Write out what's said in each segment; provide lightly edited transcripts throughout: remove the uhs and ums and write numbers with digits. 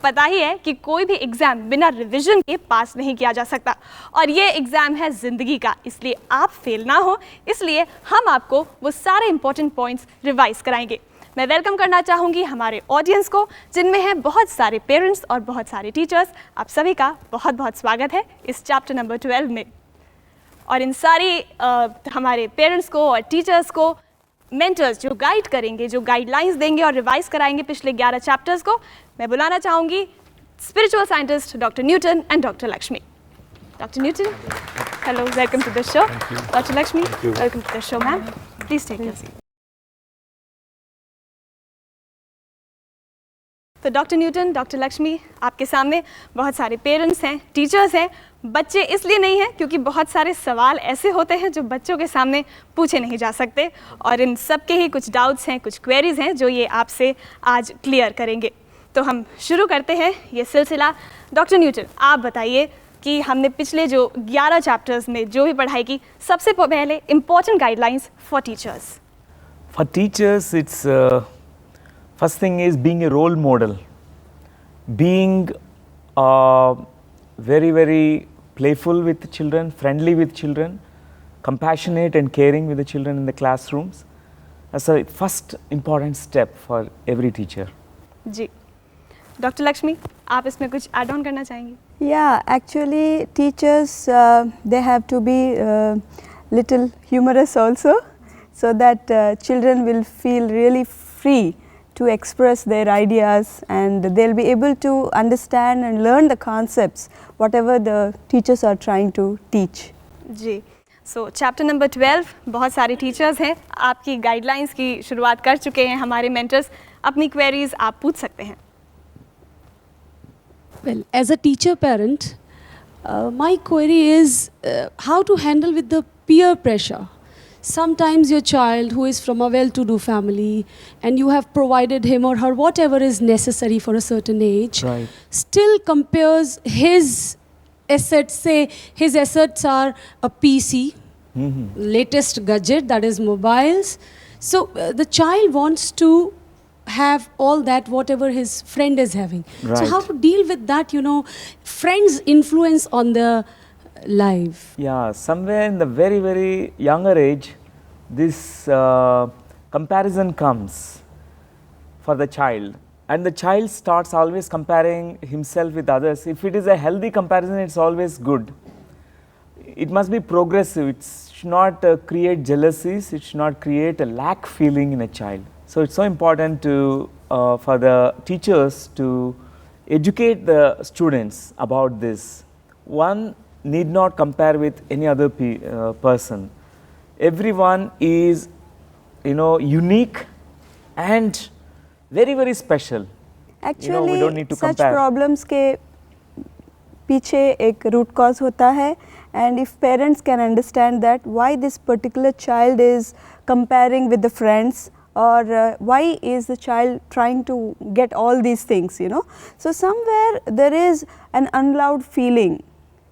पता ही है कि कोई भी एग्ज़ाम बिना रिवीजन के पास नहीं किया जा सकता और ये एग्ज़ाम है ज़िंदगी का, इसलिए आप फेल ना हो, इसलिए हम आपको वो सारे इंपॉर्टेंट पॉइंट्स रिवाइज कराएंगे। मैं वेलकम करना चाहूँगी हमारे ऑडियंस को, जिनमें हैं बहुत सारे पेरेंट्स और बहुत सारे टीचर्स। आप सभी का बहुत बहुत स्वागत है इस चैप्टर नंबर 12 में। और इन सारी हमारे पेरेंट्स को और टीचर्स को मेंटर्स जो गाइड करेंगे, जो गाइडलाइंस देंगे और रिवाइज कराएंगे पिछले 11 चैप्टर्स को, मैं बुलाना चाहूँगी spiritual scientist doctor Newton and doctor Lakshmi. Doctor Newton, hello, welcome to the show. Doctor Lakshmi, welcome to the show ma'am, please take your seat. तो डॉक्टर न्यूटन, डॉक्टर लक्ष्मी, आपके सामने बहुत सारे पेरेंट्स हैं, टीचर्स हैं। बच्चे इसलिए नहीं हैं क्योंकि बहुत सारे सवाल ऐसे होते हैं जो बच्चों के सामने पूछे नहीं जा सकते, और इन सब के ही कुछ डाउट्स हैं, कुछ क्वेरीज हैं जो ये आपसे आज क्लियर करेंगे। तो हम शुरू करते हैं ये सिलसिला। डॉक्टर न्यूटन, आप बताइए कि हमने पिछले जो 11 चैप्टर्स में जो भी पढ़ाई की, सबसे पहले important guidelines for teachers. For teachers, it's first thing is being a role model, being very playful with the children, friendly with children, compassionate and caring with the children in the classrooms. That's a first important step for every teacher. जी, doctor Lakshmi, आप इसमें कुछ add on करना चाहेंगी? Yeah, actually teachers they have to be little humorous also, so that children will feel really free to express their ideas and they'll be able to understand and learn the concepts whatever the teachers are trying to teach. जी, so chapter number 12, बहुत सारे teachers हैं, आपकी guidelines की शुरुआत कर चुके हैं हमारे मेंटर्स। अपनी क्वेरीज आप पूछ सकते हैं। Well, as a teacher parent, my query is how to handle with the peer pressure. Sometimes your child who is from a well-to-do family and you have provided him or her whatever is necessary for a certain age, Right. still compares his assets, say his assets are a PC, latest gadget, that is mobiles. So the child wants to have all that whatever his friend is having. So Right. how to deal with that, you know, friends influence on the life. Yeah, somewhere in the very younger age, this comparison comes for the child, and the child starts always comparing himself with others. If it is a healthy comparison, it's always good. It must be progressive. It should not create jealousies. It should not create a lack feeling in a child. So it's so important to for the teachers to educate the students about this. One need not compare with any other person. Everyone is, you know, unique and very special. Actually we don't need to such compare. problems के पीछे एक root cause होता है, and if parents can understand that why this particular child is comparing with the friends, or why is the child trying to get all these things, you know. So somewhere there is an unloved feeling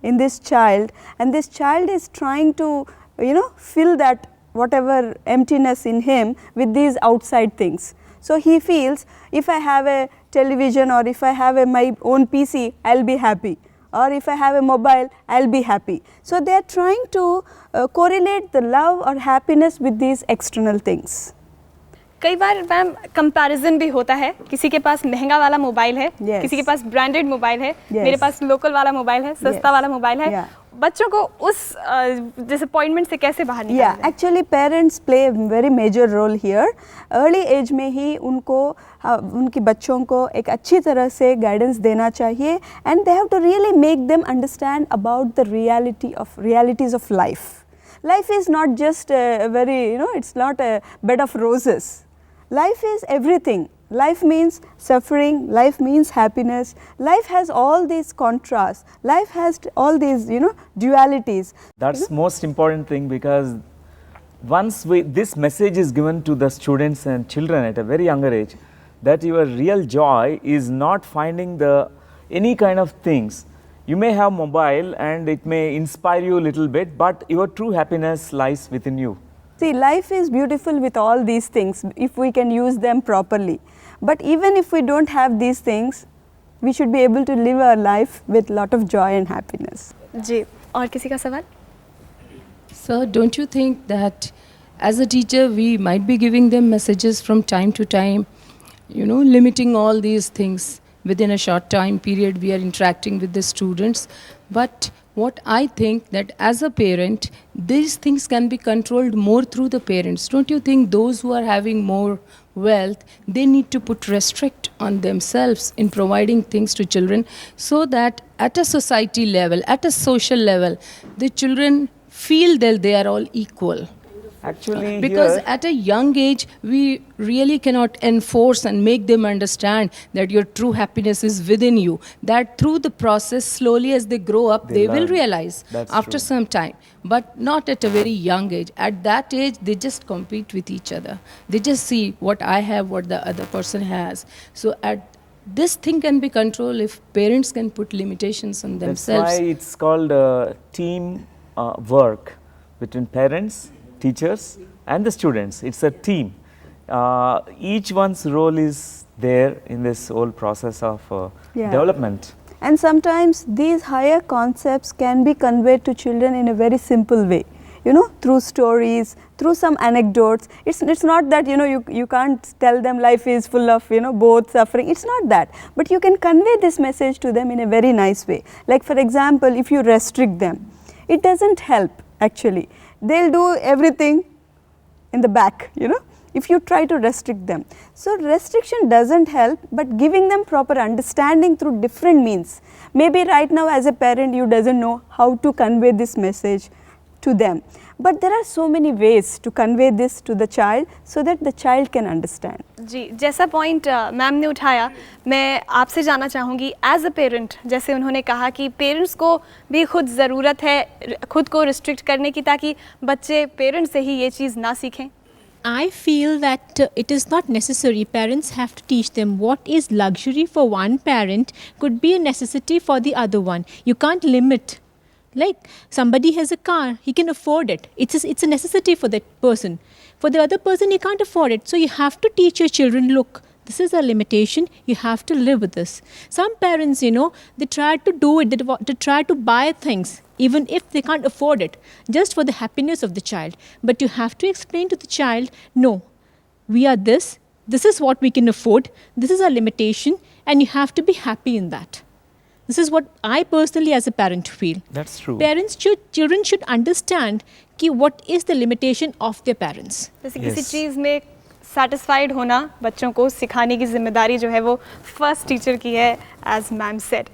in this child, and this child is trying to, you know, fill that whatever emptiness in him with these outside things. So he feels, if I have a television or if I have my own PC, I'll be happy, or if I have a mobile, I'll be happy. So they are trying to correlate the love or happiness with these external things. कई बार ma'am comparison भी होता है, किसी के पास महंगा वाला mobile है, Yes. किसी के पास ब्रांडेड मोबाइल है, Yes. मेरे पास लोकल वाला मोबाइल है, सस्ता Yes. वाला मोबाइल है। Yeah. बच्चों को उस डिसअपॉइंटमेंट से कैसे बाहर निकालना Yeah, है? actually parents play a very major role here. Early age में ही उनको उनके बच्चों को एक अच्छी तरह से गाइडेंस देना चाहिए, and they have to really make them understand about the realities of life. Life is not just a very, you know, it's not a bed of roses. Life is everything. Life means suffering, life means happiness, life has all these contrasts, life has all these, you know, dualities. That's most important thing, because once this message is given to the students and children at a very younger age, that your real joy is not finding any kind of things. You may have mobile and it may inspire you a little bit, but your true happiness lies within you. See, life is beautiful with all these things if we can use them properly. But even if we don't have these things, we should be able to live our life with lot of joy and happiness. जी, और किसी का सवाल? Sir, don't you think that as a teacher we might be giving them messages from time to time, you know, limiting all these things within a short time period we are interacting with the students? But what I think that as a parent, these things can be controlled more through the parents. Don't you think those who are having more wealth, they need to put restrict on themselves in providing things to children, so that at a society level, at a social level, the children feel that they are all equal? Actually, Because here, at a young age, we really cannot enforce and make them understand that your true happiness is within you. That through the process, slowly as they grow up, They they will learn. realize That's after true. some time. But not at a very young age. At that age, they just compete with each other. They just see what I have, what the other person has. So at this thing can be controlled if parents can put limitations on that's themselves. why it's called team work between parents, teachers and the students. It's a team. Each one's role is there in this whole process of Yeah. development. And sometimes these higher concepts can be conveyed to children in a very simple way, you know, through stories, through some anecdotes. It's not that, you know, you can't tell them life is full of, you know, both suffering. It's not that. But you can convey this message to them in a very nice way. Like for example, if you restrict them, it doesn't help actually. They'll do everything in the back, you know, if you try to restrict them. So restriction doesn't help, but giving them proper understanding through different means. Maybe right now as a parent you doesn't know how to convey this message to them, but there are so many ways to convey this to the child so that the child can understand. जी, जैसा point ma'am ने उठाया, मैं आपसे जानना चाहूँगी as a parent, जैसे उन्होंने कहा कि पेरेंट्स को भी खुद ज़रूरत है खुद को रिस्ट्रिक्ट करने की, ताकि बच्चे पेरेंट्स से ही ये चीज़ ना सीखें. I feel that it is not necessary. Parents have to teach them what is luxury for one parent could be a necessity for the other one. You can't limit. Like somebody has a car, he can afford it. It's a necessity for that person. For the other person, he can't afford it. So you have to teach your children, look, this is a limitation. You have to live with this. Some parents, you know, they try to do it. They try to buy things even if they can't afford it, just for the happiness of the child. But you have to explain to the child, no, we are this. This is what we can afford. This is our limitation, and you have to be happy in that. This is what I personally as a parent feel. That's true. Children should understand कि what is the limitation of their parents. जैसे किसी Yes. चीज़ में satisfied होना बच्चों को सिखाने की जिम्मेदारी जो है वो फर्स्ट टीचर की है, एज मैम सेड.